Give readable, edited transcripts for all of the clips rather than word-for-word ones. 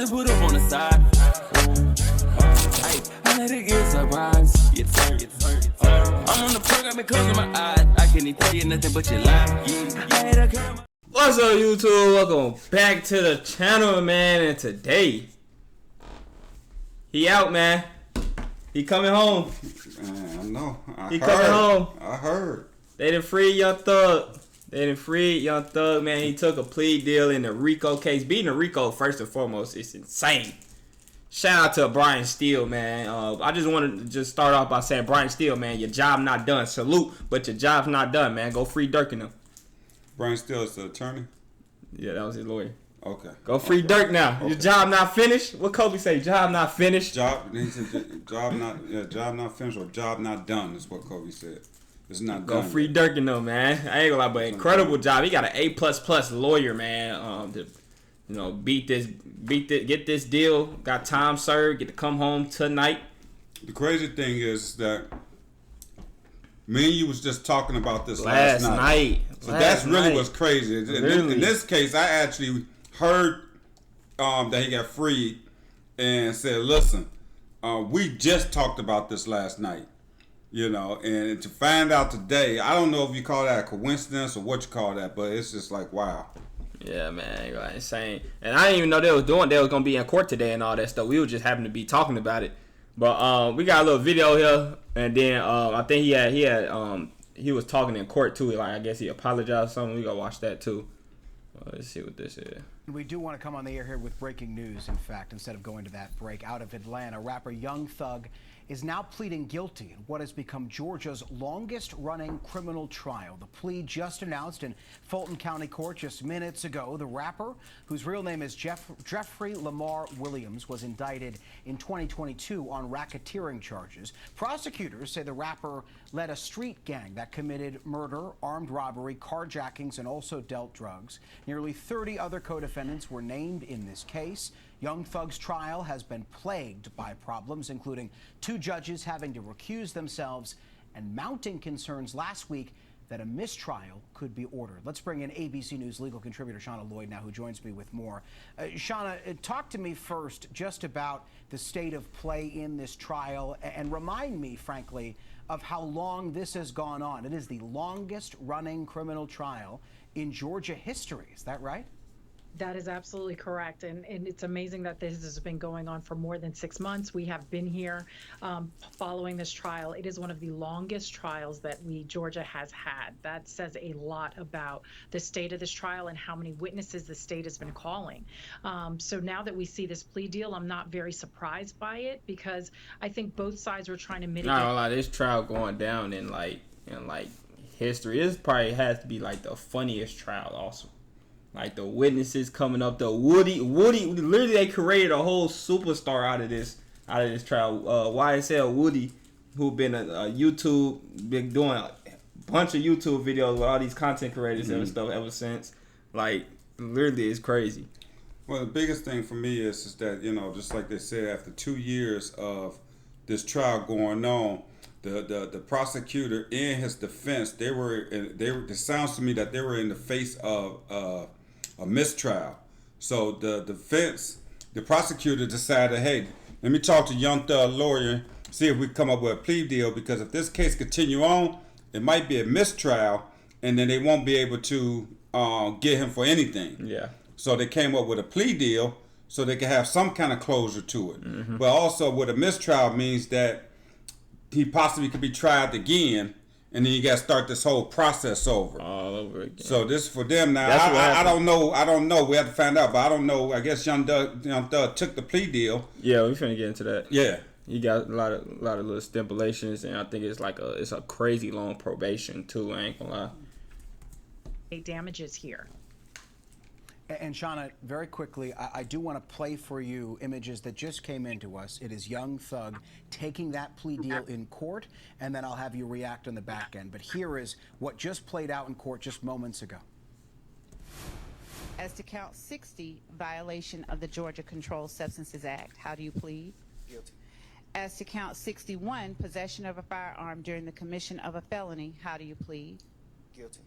to put up on the side. I let it get surprised. I'm on the program because of my eyes. I can't even tell you nothing but you lie. What's up, YouTube? Welcome back to the channel, man. And today, he out, man. He coming home. Man, I know. He coming home. I heard. They done freed Young Thug. Man. He took a plea deal in the RICO case. Beating the RICO, first and foremost, it's insane. Shout out to Brian Steele, man. I just wanted to start off by saying, Brian Steele, man, your job not done. Salute, but your job's not done, man. Go free Dirk and them. Brian Steele is the attorney? Yeah, that was his lawyer. Okay. Go free Dirk now. Okay. Your job not finished? What Kobe say? Job not finished? Job not finished or job not done is what Kobe said. It's not Go done. free Dirk and them, man. I ain't gonna lie, but incredible job. He got an A++ lawyer, man. To get this deal. Got time served. Get to come home tonight. The crazy thing is that me and you was just talking about this last night. So that's really what's crazy. In this case, I actually heard that he got freed and said, listen, we just talked about this last night. You know, and to find out today, I don't know if you call that a coincidence or what you call that, but it's just like, wow. Yeah, man, like, insane. And I didn't even know they was gonna be in court today and all that stuff. We were just happened to be talking about it. But we got a little video here, and then I think he was talking in court too. Like, I guess he apologized or something. We gotta watch that too. Let's see what this is. We do want to come on the air here with breaking news. In fact, instead of going to that break, out of Atlanta, rapper Young Thug is now pleading guilty in what has become Georgia's longest-running criminal trial. The plea just announced in Fulton County Court just minutes ago. The rapper, whose real name is Jeffrey Lamar Williams, was indicted in 2022 on racketeering charges. Prosecutors say the rapper led a street gang that committed murder, armed robbery, carjackings, and also dealt drugs. Nearly 30 other co-defendants were named in this case. Young Thug's trial has been plagued by problems, including 2 judges having to recuse themselves and mounting concerns last week that a mistrial could be ordered. Let's bring in ABC News legal contributor Shauna Lloyd now, who joins me with more. Shauna, talk to me first just about the state of play in this trial and remind me, frankly, of how long this has gone on. It is the longest running criminal trial in Georgia history. Is that right? That is absolutely correct. And it's amazing that this has been going on for more than 6 months. We have been here following this trial. It is one of the longest trials that Georgia has had. That says a lot about the state of this trial and how many witnesses the state has been calling. So now that we see this plea deal, I'm not very surprised by it because I think both sides were trying to mitigate. Not a lot. This trial going down in history. This probably has to be like the funniest trial also. Like the witnesses coming up, the Woody, literally they created a whole superstar out of this trial. YSL Woody, who been been doing a bunch of YouTube videos with all these content creators and stuff ever since. Like, literally, it's crazy. Well, the biggest thing for me is that, you know, just like they said, after 2 years of this trial going on, the prosecutor in his defense, it sounds to me that they were in the face of a mistrial. So the prosecutor decided, hey, let me talk to Young Thug lawyer, see if we come up with a plea deal, because if this case continue on, it might be a mistrial, and then they won't be able to get him for anything. Yeah. So they came up with a plea deal so they could have some kind of closure to it. Mm-hmm. But also with a mistrial means that he possibly could be tried again, and then you got to start this whole process over. All over again. So this for them now. I don't know. We have to find out, but I don't know. I guess Young Thug took the plea deal. Yeah, we finna get into that. Yeah. You got a lot of little stipulations, and I think it's it's a crazy long probation too. I ain't gonna lie. Damages here. And Shauna, very quickly, I do want to play for you images that just came into us. It is Young Thug taking that plea deal in court, and then I'll have you react on the back end. But here is what just played out in court just moments ago. As to count 60, violation of the Georgia Controlled Substances Act, how do you plead? Guilty. As to count 61, possession of a firearm during the commission of a felony, how do you plead? Guilty.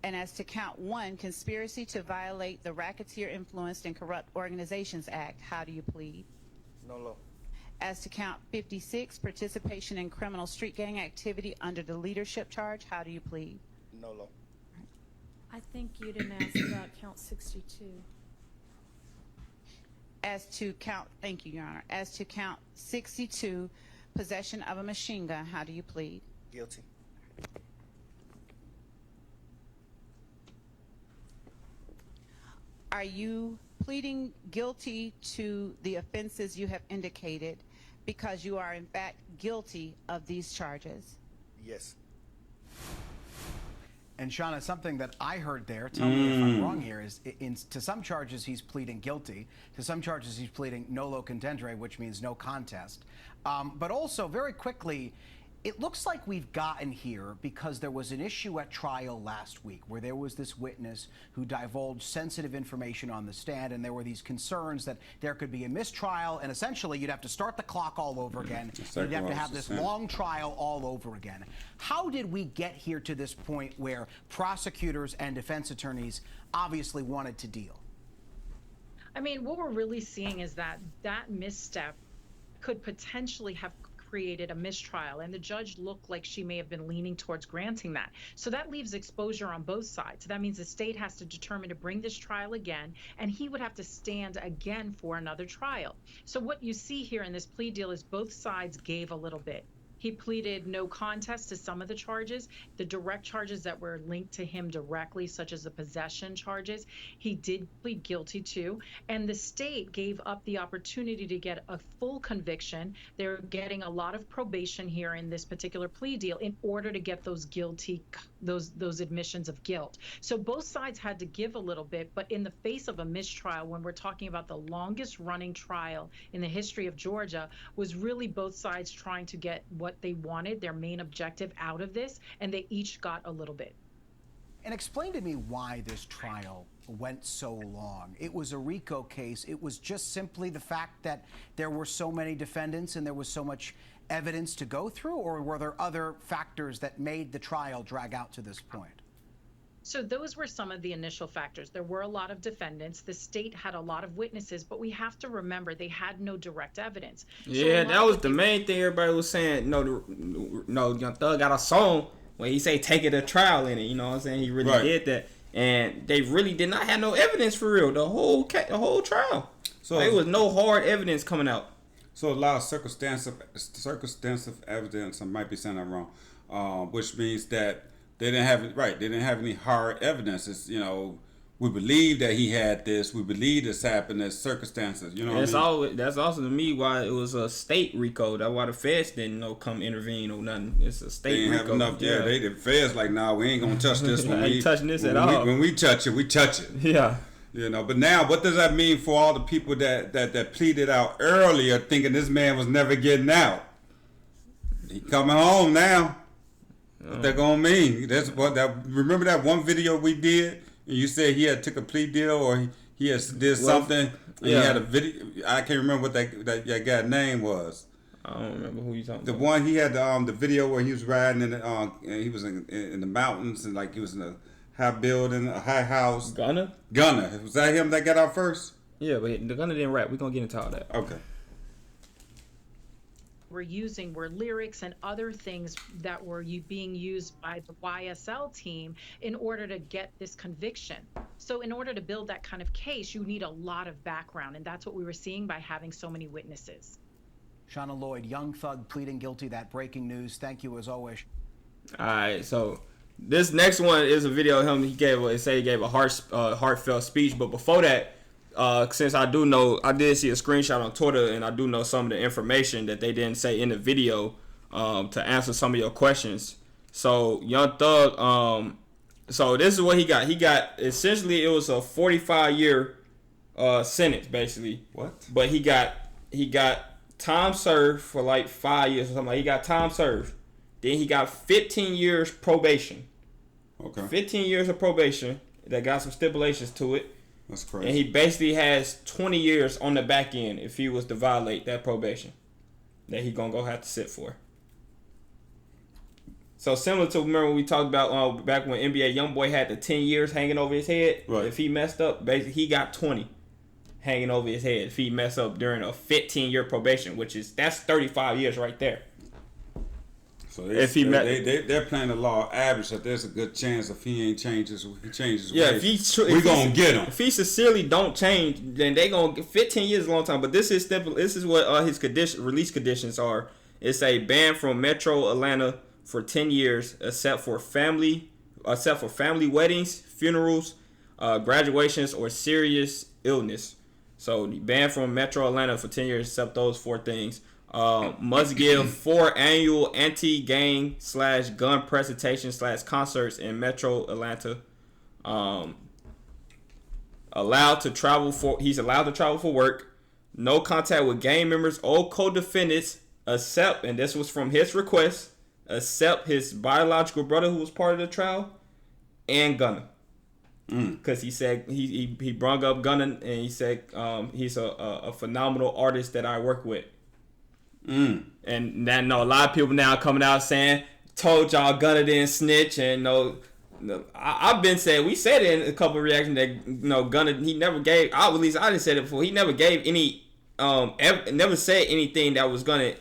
And as to count 1, conspiracy to violate the Racketeer Influenced and Corrupt Organizations Act, how do you plead? Nolo. As to count 56, participation in criminal street gang activity under the leadership charge, how do you plead? Nolo. I think you didn't ask about count 62. As to count, thank you, Your Honor. As to count 62, possession of a machine gun, how do you plead? Guilty. Are you pleading guilty to the offenses you have indicated because you are in fact guilty of these charges? Yes. And Shauna, something that I heard there, tell me if I'm wrong here, is to some charges he's pleading guilty, to some charges he's pleading nolo contendere, which means no contest. But also, very quickly, it looks like we've gotten here because there was an issue at trial last week where there was this witness who divulged sensitive information on the stand, and there were these concerns that there could be a mistrial, and essentially you'd have to start the clock all over again. You'd have to have this long trial all over again. How did we get here to this point where prosecutors and defense attorneys obviously wanted to deal? I mean, what we're really seeing is that that misstep could potentially have created a mistrial, and the judge looked like she may have been leaning towards granting that. So that leaves exposure on both sides. That means the state has to determine to bring this trial again, and he would have to stand again for another trial. So what you see here in this plea deal is both sides gave a little bit. He pleaded no contest to some of the charges. The direct charges that were linked to him directly, such as the possession charges, he did plead guilty to. And the state gave up the opportunity to get a full conviction. They're getting a lot of probation here in this particular plea deal in order to get those guilty, those admissions of guilt. So both sides had to give a little bit, but in the face of a mistrial, when we're talking about the longest running trial in the history of Georgia, was really both sides trying to get what they wanted, their main objective out of this, and they each got a little bit. And explain to me why this trial went so long. It was a RICO case. It was just simply the fact that there were so many defendants and there was so much evidence to go through, or were there other factors that made the trial drag out to this point? So those were some of the initial factors. There were a lot of defendants. The state had a lot of witnesses, but we have to remember they had no direct evidence. Yeah, that was the main thing everybody was saying. No, Young Thug got a song when he say take it to trial in it. You know what I'm saying? He really did that. And they really did not have no evidence for real. The whole trial. So there was no hard evidence coming out. So a lot of circumstantial evidence. I might be saying that wrong. Which means that they didn't have any hard evidence. It's, we believe that he had this. We believe this happened as circumstances. You know what I mean? That's also to me why it was a state RICO. That's why the feds didn't come intervene or nothing. It's a state RICO. Have enough. Yeah, the feds like, nah, we ain't gonna touch this one. Ain't touching this at all. When we touch it, we touch it. Yeah. But now, what does that mean for all the people that pleaded out earlier, thinking this man was never getting out? He coming home now. What that gonna mean? That's what that. Remember that one video we did? And you said he had took a plea deal or he had did something. And he had a video. I can't remember what that guy's name was. I don't remember who you talking about. The one he had the video where he was riding in and he was in the mountains and like he was in a high building, a high house. Gunner. Was that him that got out first? Yeah, but the Gunner didn't rap. We're gonna get into all that. Okay. Were lyrics and other things that were being used by the YSL team in order to get this conviction. So in order to build that kind of case, you need a lot of background, and that's what we were seeing by having so many witnesses. Shauna Lloyd, Young Thug pleading guilty. That breaking news. Thank you as always. All right, so this next one is a video of him. He gave a heartfelt speech, but before that, since I did see a screenshot on Twitter, and I do know some of the information that they didn't say in the video to answer some of your questions. So Young Thug, so this is what he got. He got essentially it was a 45-year sentence basically. What? But he got time served for like 5 years or something. He got time served. Then he got 15 years probation. Okay. 15 years of probation that got some stipulations to it. That's crazy. And he basically has 20 years on the back end if he was to violate that probation that he gonna go have to sit for. So similar to, remember we talked about back when NBA YoungBoy had the 10 years hanging over his head. Right. If he messed up, basically he got 20 hanging over his head if he messed up during a 15-year probation, that's 35 years right there. So they're playing the law average that there's a good chance if he changes ways, we're gonna get him. If he sincerely don't change, then they gonna get 15 years is a long time. But this is what his release conditions are. It's a ban from Metro Atlanta for 10 years, except for family weddings, funerals, graduations, or serious illness. So the ban from Metro Atlanta for 10 years, except those 4 things. Must give 4 annual anti-gang / gun presentations / concerts in Metro Atlanta. He's allowed to travel for work. No contact with gang members or co-defendants, except, and this was from his request, except his biological brother who was part of the trial, and Gunna. Because he said he brung up Gunna, and he said he's a phenomenal artist that I work with. And then a lot of people now coming out saying, told y'all Gunna didn't snitch, and I've been saying, we said it in a couple of reactions that Gunna, he never gave, at least I didn't say it before, he never gave any never said anything that was gonna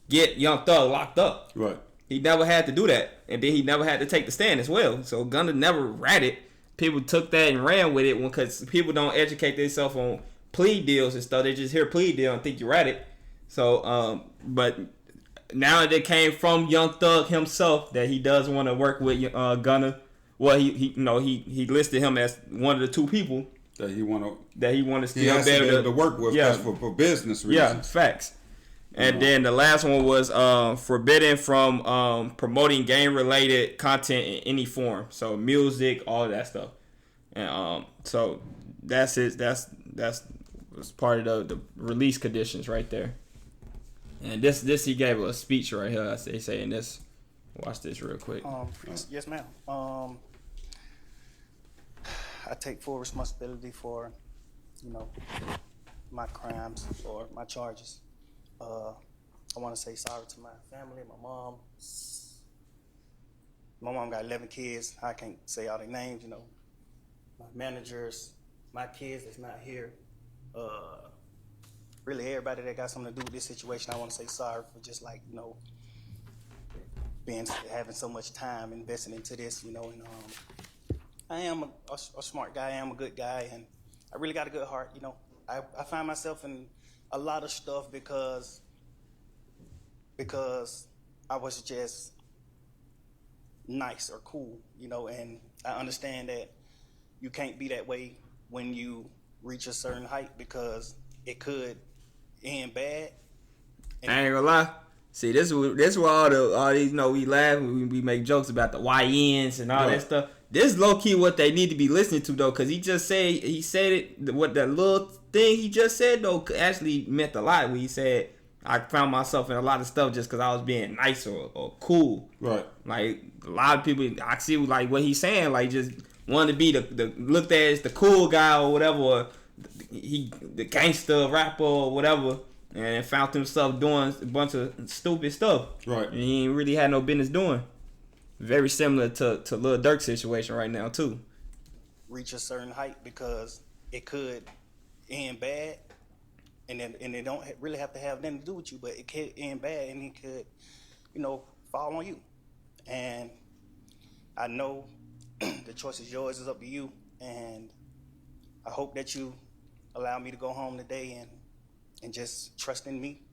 get Young Thug locked up. Right. He never had to do that, and then he never had to take the stand as well. So Gunna never ratted. People took that and ran with it because people don't educate themselves on plea deals and stuff. They just hear plea deal and think you ratted. So, but now it came from Young Thug himself that he does want to work with Gunna. Well, he listed him as one of the 2 people that he want to still be able to work with, for business reasons. Yeah, facts. And then the last one was forbidden from promoting gang-related content in any form. So music, all of that stuff. And so that's it. That's part of the release conditions right there. And this he gave a speech right here. They saying this. Watch this real quick. Yes, ma'am. I take full responsibility for, my crimes or my charges. I want to say sorry to my family, my mom. My mom got 11 kids. I can't say all their names, my managers, my kids that's not here. Really everybody that got something to do with this situation, I want to say sorry for just having so much time investing into this, and I am a smart guy, I am a good guy, and I really got a good heart, I find myself in a lot of stuff because I was just nice or cool, and I understand that you can't be that way when you reach a certain height because it could end bad. I ain't gonna lie. See, this is why all these we laugh when we make jokes about the YNs and all that stuff. This is low key what they need to be listening to though, because he said it. What that little thing he just said though actually meant a lot. When he said, I found myself in a lot of stuff just because I was being nice or cool. Right. Like a lot of people, I see like what he's saying, like just wanted to be the looked at as the cool guy or whatever, or the gangster rapper or whatever, and found himself doing a bunch of stupid stuff. Right. And he ain't really had no business doing. Very similar to Lil Durk's situation right now too. Reach a certain height because it could end bad, and it don't really have to have nothing to do with you, but it could end bad, and it could, fall on you. And I know the choice is yours, it's up to you, and I hope that you allow me to go home today and just trust in me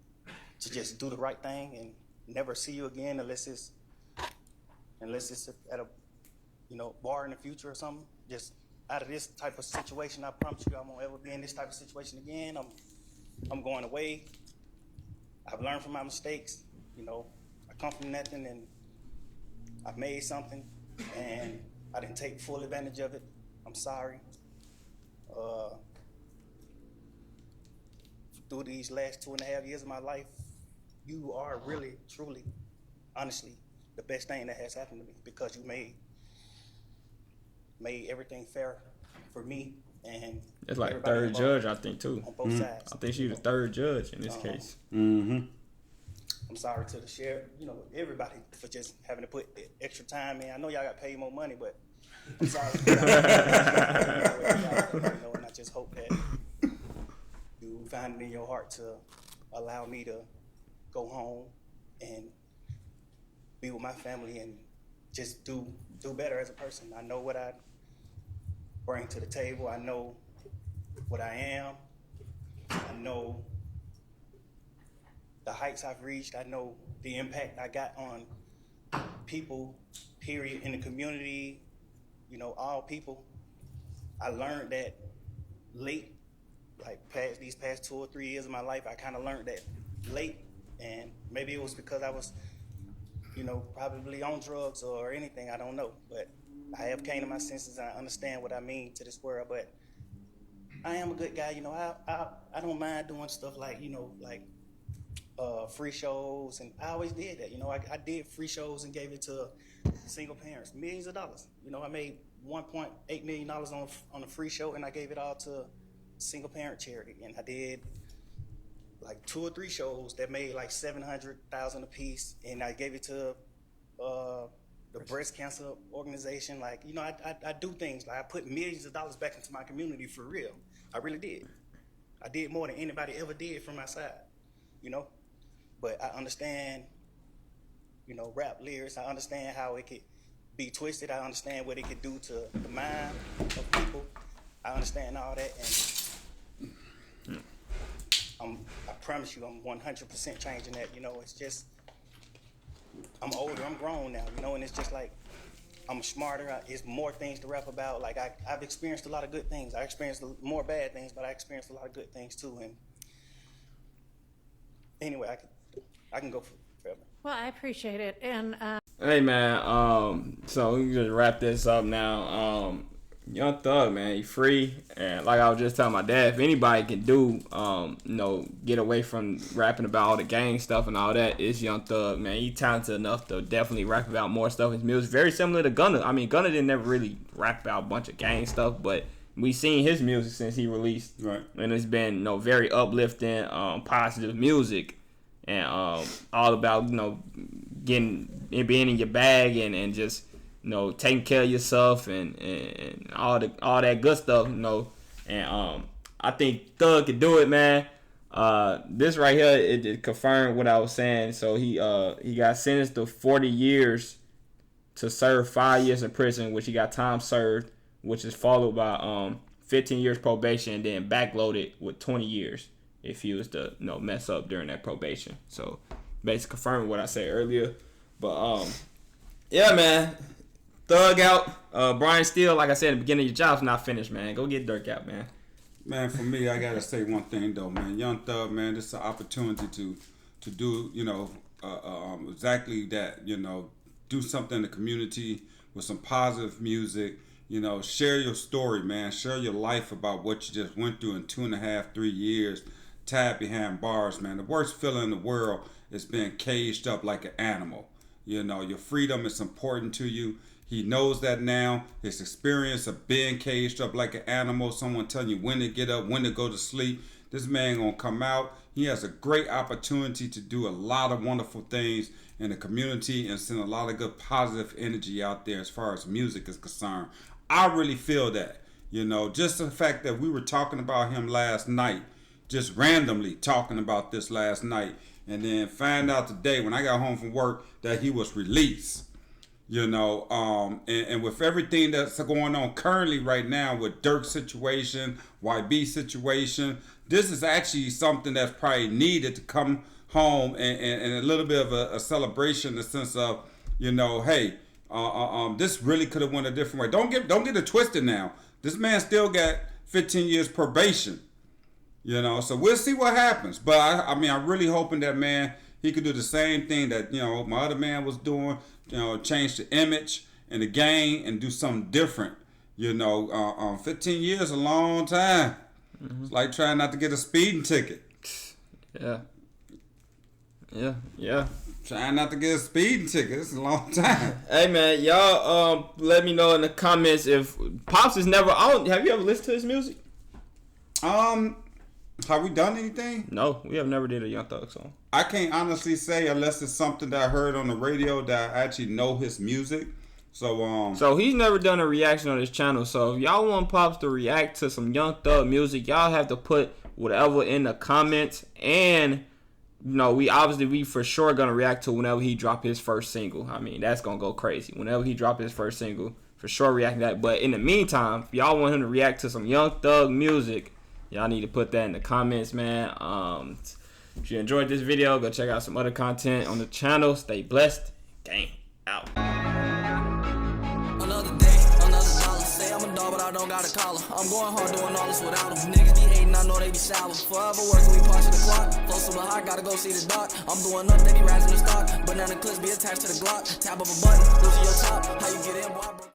to just do the right thing and never see you again unless it's at a bar in the future or something. Just out of this type of situation, I promise you I won't ever be in this type of situation again. I'm going away. I've learned from my mistakes. I come from nothing and I've made something, and I didn't take full advantage of it. I'm sorry. Through these last 2.5 years of my life, you are really, truly, honestly, the best thing that has happened to me, because you made everything fair for me and it's like third judge, I think too. On both sides. I think she's the third judge in this case. Mm-hmm. I'm sorry to the sheriff, everybody for just having to put extra time in. I know y'all got paid more money, but I'm sorry. And I just hope that you find it in your heart to allow me to go home and be with my family and just do better as a person. I know what I bring to the table. I know what I am. I know the heights I've reached. I know the impact I got on people, period, in the community, all people. I learned that late, like these past 2 or 3 years of my life, I kind of learned that late, and maybe it was because I was, probably on drugs or anything, I don't know, but I have came to my senses and I understand what I mean to this world, but I am a good guy, I don't mind doing stuff like, free shows, and I always did that. I did free shows and gave it to single parents, millions of dollars. I made $1.8 million on a free show, and I gave it all to single parent charity. And I did like 2 or 3 shows that made like $700,000 a piece, and I gave it to the breast cancer organization. Like, I do things like I put millions of dollars back into my community for real. I really did. I did more than anybody ever did from my side, But I understand, rap lyrics. I understand how it could be twisted. I understand what it could do to the mind of people. I understand all that, and I promise you I'm 100% changing that. It's just, I'm older, I'm grown now, and it's just like, I'm smarter. It's more things to rap about. Like, I've experienced a lot of good things. I experienced more bad things, but I experienced a lot of good things too. And anyway, I can go forever. Well, I appreciate it. And hey man, so we can just wrap this up now. Young Thug, man, he free, and like I was just telling my dad, if anybody can do, get away from rapping about all the gang stuff and all that, it's Young Thug, man. He talented enough to definitely rap about more stuff in his music. Very similar to Gunna. I mean, Gunna didn't never really rap about a bunch of gang stuff, but we seen his music since he released, right? And it's been, very uplifting, positive music, and all about being in your bag and just taking care of yourself and all that good stuff, and I think Thug could do it, man. This right here, it confirmed what I was saying. So he got sentenced to 40 years to serve 5 years in prison, which he got time served, which is followed by 15 years probation, and then backloaded with 20 years if he was to mess up during that probation. So basically confirming what I said earlier. But yeah, man. Thug out. Brian Steele, like I said at the beginning, your job's not finished, man. Go get Dirk out, man. Man, for me, I gotta say one thing though, man. Young Thug, man, this is an opportunity to do, exactly that. Do something in the community with some positive music. Share your story, man. Share your life about what you just went through in 2.5, 3 years, tied behind bars, man. The worst feeling in the world is being caged up like an animal. Your freedom is important to you. He knows that now. His experience of being caged up like an animal, someone telling you when to get up, when to go to sleep. This man gonna come out. He has a great opportunity to do a lot of wonderful things in the community and send a lot of good positive energy out there as far as music is concerned. I really feel that. Just the fact that we were talking about him last night, just randomly talking about this last night, and then find out today when I got home from work that he was released. And with everything that's going on currently right now with Dirk's situation, YB situation, this is actually something that's probably needed to come home and a little bit of a celebration in the sense of, hey, this really could have went a different way. Don't get it twisted now. This man still got 15 years probation, so we'll see what happens. But I'm really hoping that, man, he could do the same thing that, my other man was doing, change the image and the game and do something different. 15 years is a long time. Mm-hmm. It's like trying not to get a speeding ticket. Yeah. Trying not to get a speeding ticket. It's a long time. Hey, man, y'all let me know in the comments if Pops is never on. Have you ever listened to his music? Have we done anything? No, we have never did a Young Thug song. I can't honestly say unless it's something that I heard on the radio that I actually know his music. So he's never done a reaction on his channel. So if y'all want Pops to react to some Young Thug music, y'all have to put whatever in the comments. And we for sure gonna react to whenever he drop his first single. I mean, that's gonna go crazy. Whenever he drop his first single, for sure react to that. But in the meantime, if y'all want him to react to some Young Thug music, y'all need to put that in the comments, man. If you enjoyed this video, go check out some other content on the channel. Stay blessed. Gang out. Another day, another dollar. Say I'm a dog, but I don't got a collar. I'm going hard doing all this without them. Niggas be hating, I know they be shallow. Forever working, we punching the clock. Flow super high, gotta go see the doc. I'm doing up, they be rising the stock. Banana clips be attached to the Glock. Tap of a button, go to your top. How you get in, boy?